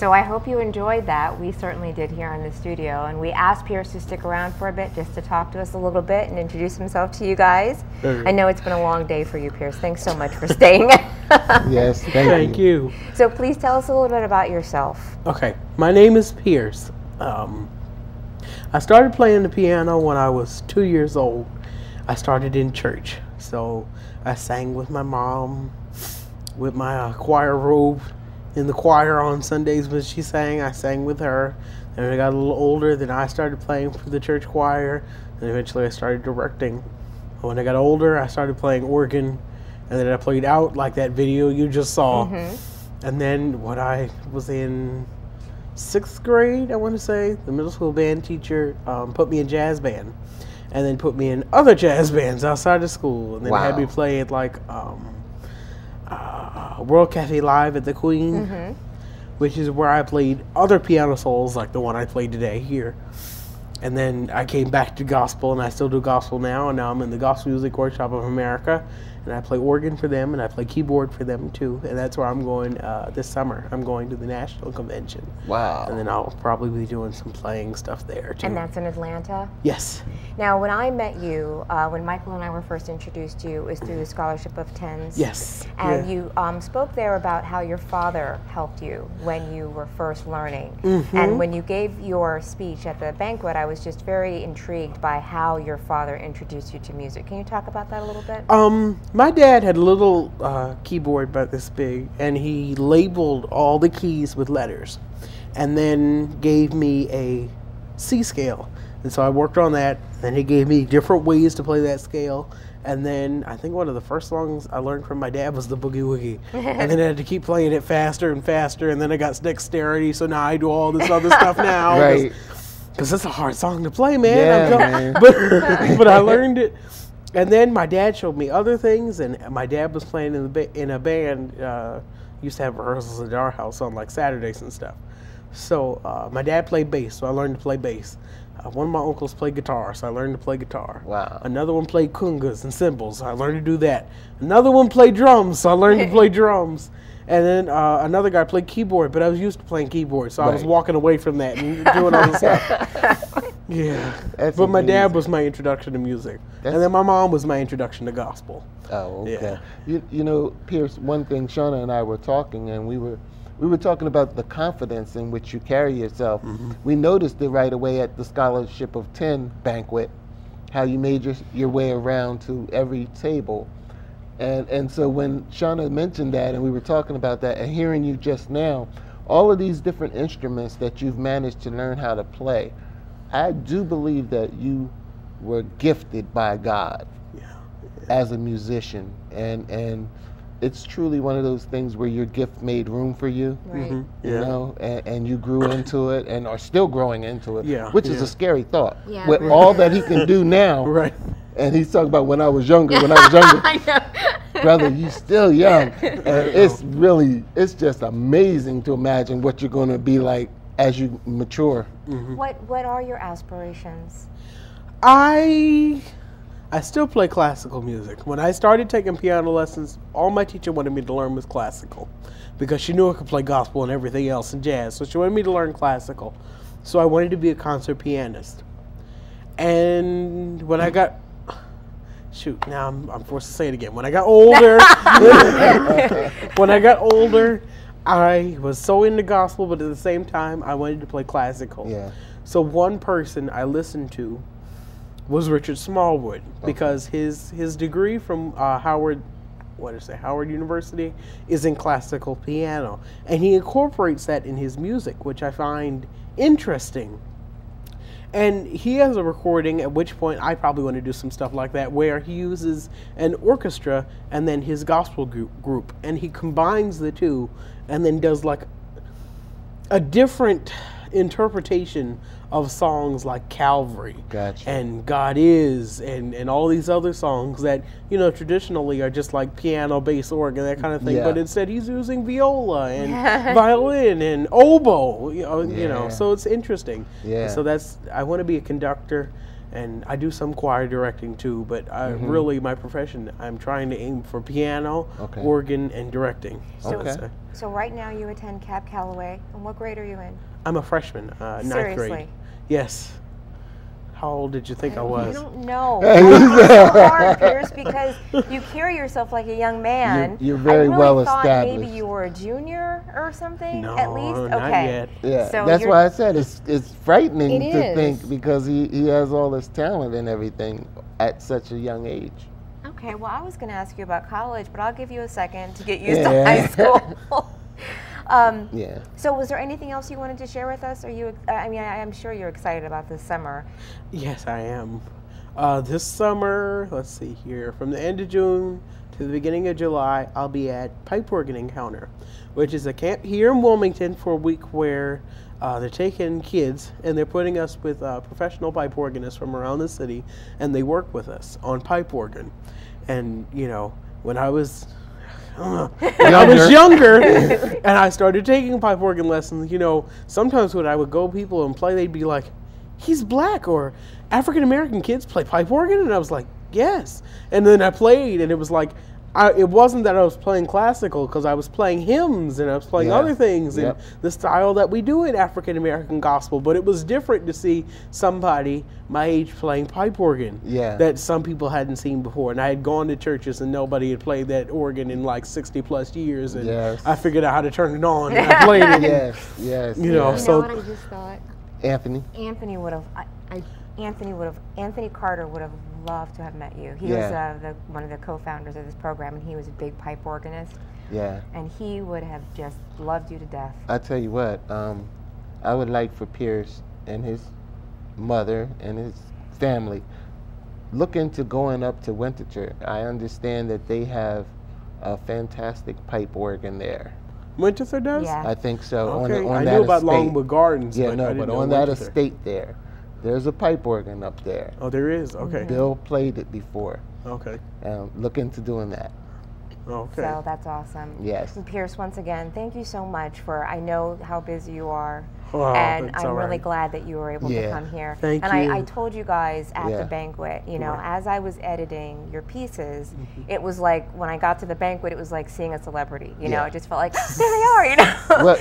So I hope you enjoyed that. We certainly did here in the studio. And we asked Pyerce to stick around for a bit just to talk to us a little bit and introduce himself to you guys. I know it's been a long day for you, Pyerce. Thanks so much for staying. Yes, thank you. So please tell us a little bit about yourself. Okay, my name is Pyerce. I started playing the piano when I was 2 years old. I started in church. So I sang with my mom, with my choir robe in the choir on Sundays when she sang. I sang with her. And when I got a little older, then I started playing for the church choir. And eventually I started directing. When I got older, I started playing organ. And then I played out like that video you just saw. And then when I was in 6th grade, I want to say, the middle school band teacher put me in jazz band. And then put me in other jazz bands outside of school. And then had me play at like World Cafe Live at the Queen, which is where I played other piano solos like the one I played today here. And then I came back to gospel, and I still do gospel now, and now I'm in the Gospel Music Workshop of America, and I play organ for them, and I play keyboard for them too. And that's where I'm going this summer. I'm going to the national convention. Wow. And then I'll probably be doing some playing stuff there too. And that's in Atlanta? Yes. Now, when I met you, when Michael and I were first introduced to you, it was through the Scholarship of Tens. Yes. And you spoke there about how your father helped you when you were first learning. And when you gave your speech at the banquet, I was just very intrigued by how your father introduced you to music. Can you talk about that a little bit? My dad had a little keyboard about this big, and he labeled all the keys with letters, and then gave me a C scale. And so I worked on that, and he gave me different ways to play that scale. And then I think one of the first songs I learned from my dad was the Boogie Woogie. And then I had to keep playing it faster and faster, and then I got dexterity, so now I do all this other stuff now. Right. Because it's a hard song to play, man. Yeah, man. But I learned it. And then my dad showed me other things, and my dad was playing in a band. Used to have rehearsals at our house on like Saturdays and stuff. So my dad played bass, so I learned to play bass. One of my uncles played guitar, so I learned to play guitar. Wow. Another one played congas and cymbals, so I learned to do that. Another one played drums, so I learned to play drums. And then another guy played keyboard, but I was used to playing keyboard, so I was walking away from that and doing all this stuff. Yeah. But my dad was my introduction to music. And then my mom was my introduction to gospel. Oh, okay. Yeah. You know, Pyerce, one thing Shauna and I were talking, and we were talking about the confidence in which you carry yourself. We noticed it right away at the Scholarship of 10 banquet, how you made your way around to every table. And so when Shauna mentioned that, and we were talking about that, and hearing you just now, all of these different instruments that you've managed to learn how to play, I do believe that you were gifted by God as a musician. And it's truly one of those things where your gift made room for you, you know, and you grew into it and are still growing into it, which is a scary thought. Yeah, with all that he can do now, and he's talking about when I was younger, I know. brother, you still young. And it's just amazing to imagine what you're going to be like as you mature. What are your aspirations? I still play classical music. When I started taking piano lessons, all my teacher wanted me to learn was classical, because she knew I could play gospel and everything else and jazz. So she wanted me to learn classical. So I wanted to be a concert pianist. And when I got, now I'm forced to say it again. When I got older, I was so into gospel, but at the same time, I wanted to play classical. Yeah. So one person I listened to was Richard Smallwood, because his degree from Howard University is in classical piano, and he incorporates that in his music, which I find interesting. And he has a recording, at which point I probably want to do some stuff like that, where he uses an orchestra and then his gospel group, and he combines the two and then does like a different interpretation of songs like Calvary and God Is and all these other songs that, you know, traditionally are just like piano, bass, organ, that kind of thing. But instead he's using viola and violin and oboe, you know, so it's interesting. So I want to be a conductor, and I do some choir directing too, but really my profession, I'm trying to aim for piano, organ, and directing. So right now you attend Cab Calloway, and what grade are you in? I'm a freshman, ninth grade. Yes. How old did you think I was? You don't know. It's so hard, Pyerce, because you carry yourself like a young man. You're very well established. I really thought maybe you were a junior or something, at least? No, not yet. Yeah, so that's why I said it's frightening to think, because he has all this talent and everything at such a young age. Okay, well, I was going to ask you about college, but I'll give you a second to get used to high school. So was there anything else you wanted to share with us? I'm sure you're excited about this summer. Yes, I am. This summer, let's see here, from the end of June to the beginning of July, I'll be at Pipe Organ Encounter, which is a camp here in Wilmington for a week where they're taking kids and they're putting us with professional pipe organists from around the city, and they work with us on pipe organ. And, you know, when I was younger and I started taking pipe organ lessons, you know, sometimes when I would go people and play, they'd be like, he's black, or African American kids play pipe organ? And I was like, yes. And then I played, and it was like, it wasn't that I was playing classical, because I was playing hymns and I was playing other things in the style that we do in African American gospel. But it was different to see somebody my age playing pipe organ that some people hadn't seen before. And I had gone to churches and nobody had played that organ in like 60 plus years. And I figured out how to turn it on and I played it. You know, so what I just thought? Anthony would have. Anthony Carter would have loved to have met you. He was one of the co-founders of this program, and he was a big pipe organist. And he would have just loved you to death. I tell you what, I would like for Pyerce and his mother and his family look into going up to Winterthur. I understand that they have a fantastic pipe organ there. Winterthur does? Yeah. I think so. Okay. On I that knew about estate. Longwood Gardens. Yeah, but no, I didn't but know on that Winterthur. estate there, there's a pipe organ up there. Oh, there is? Okay. Bill played it before. Okay. Look into doing that. Okay. So that's awesome. Yes. And Pyerce, once again, thank you so much for, I know how busy you are. Oh, and I'm really glad that you were able to come here. Thank you. And I told you guys at the banquet, you know, as I was editing your pieces, it was like, when I got to the banquet, it was like seeing a celebrity. You know, it just felt like, there they are, you know.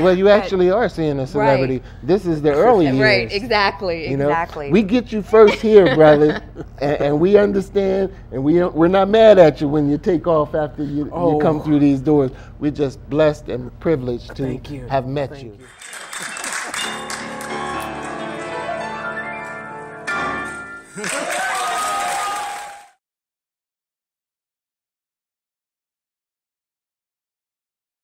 Well, you actually are seeing a celebrity. This is the early years. Right, exactly, you know? exactly. We get you first here, brother, and we understand, and we're not mad at you when you take off after you come through these doors. We're just blessed and privileged to have met you. You.